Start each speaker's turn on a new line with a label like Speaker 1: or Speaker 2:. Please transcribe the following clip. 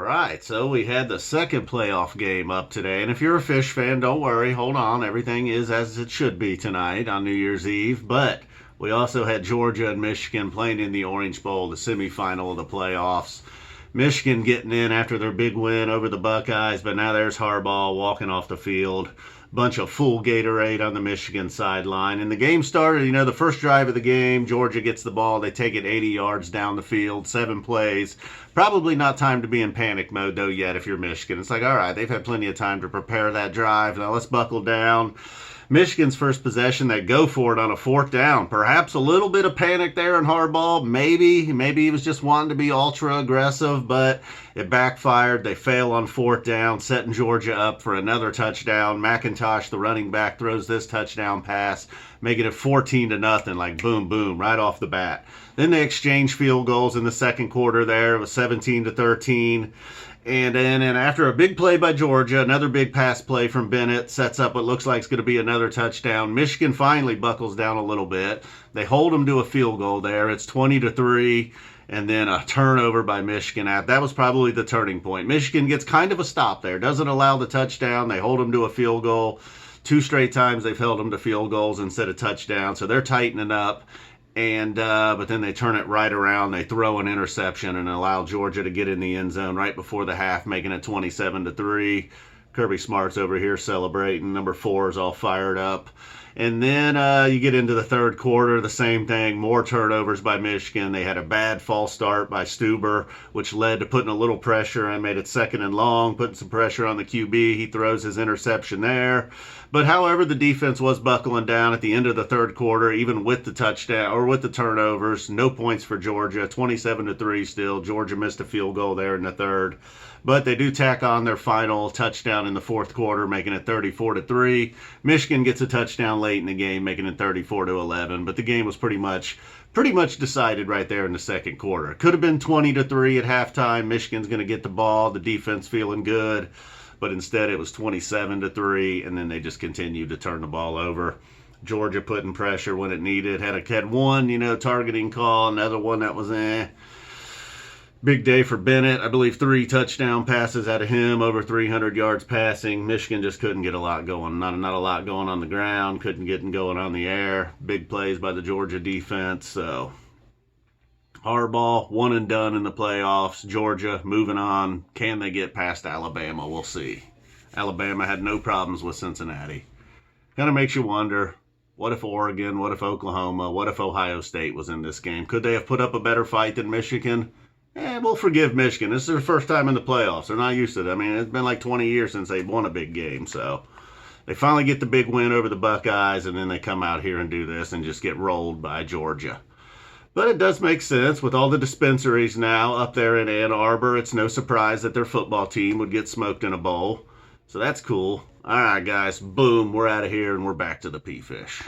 Speaker 1: right, so we had the second playoff game up today, and if you're a Fish fan, don't worry, hold on, everything is as it should be tonight on New Year's Eve, but we also had Georgia and Michigan playing in the Orange Bowl, the semifinal of the playoffs. Michigan getting in after their big win over the Buckeyes, but now there's Harbaugh walking off the field. Bunch of full Gatorade on the Michigan sideline. And the game started, the first drive of the game, Georgia gets the ball. They take it 80 yards down the field, 7 plays. Probably not time to be in panic mode, though, yet if you're Michigan. It's like, all right, they've had plenty of time to prepare that drive. Now let's buckle down. Michigan's first possession, they go for it on a 4th down. Perhaps a little bit of panic there in Harbaugh. Maybe he was just wanting to be ultra aggressive, but it backfired. They fail on 4th down, setting Georgia up for another touchdown. McIntosh, the running back, throws this touchdown pass, making it 14-0, like boom, boom, right off the bat. Then they exchange field goals in the second quarter there. It was 17-13. And then after a big play by Georgia, another big pass play from Bennett sets up what looks like it's going to be another touchdown. Michigan finally buckles down a little bit. They hold them to a field goal there. It's 20-3, and then a turnover by Michigan. That was probably the turning point. Michigan gets kind of a stop there. Doesn't allow the touchdown. They hold them to a field goal. 2 straight times they've held them to field goals instead of touchdowns, so they're tightening up. And but then they turn it right around. They throw an interception and allow Georgia to get in the end zone right before the half, making it 27-3. Kirby Smart's over here celebrating. Number 4 is all fired up. And then you get into the third quarter, the same thing. More turnovers by Michigan. They had a bad false start by Stuber, which led to putting a little pressure and made it 2nd and long, putting some pressure on the QB. He throws his interception there. But however, the defense was buckling down at the end of the third quarter, even with the touchdown or with the turnovers. No points for Georgia, 27-3 still. Georgia missed a field goal there in the third. But they do tack on their final touchdown in the fourth quarter, making it 34-3. Michigan gets a touchdown late in the game, making it 34-11. But the game was pretty much decided right there in the second quarter. Could have been 20-3 at halftime. Michigan's going to get the ball, the defense feeling good. But instead it was 27-3, and then they just continued to turn the ball over. Georgia putting pressure when it needed. Had one, targeting call, another one that was Big day for Bennett. I believe 3 touchdown passes out of him, over 300 yards passing. Michigan just couldn't get a lot going. Not a lot going on the ground. Couldn't get going on the air. Big plays by the Georgia defense. So Harbaugh, one and done in the playoffs. Georgia moving on. Can they get past Alabama? We'll see. Alabama had no problems with Cincinnati. Kind of makes you wonder, what if Oregon, what if Oklahoma, what if Ohio State was in this game? Could they have put up a better fight than Michigan? We'll forgive Michigan. This is their first time in the playoffs. They're not used to it. I mean, it's been like 20 years since they've won a big game. So they finally get the big win over the Buckeyes, and then they come out here and do this and just get rolled by Georgia. But it does make sense with all the dispensaries now up there in Ann Arbor. It's no surprise that their football team would get smoked in a bowl. So that's cool. All right, guys. Boom. We're out of here, and we're back to the P-Fish.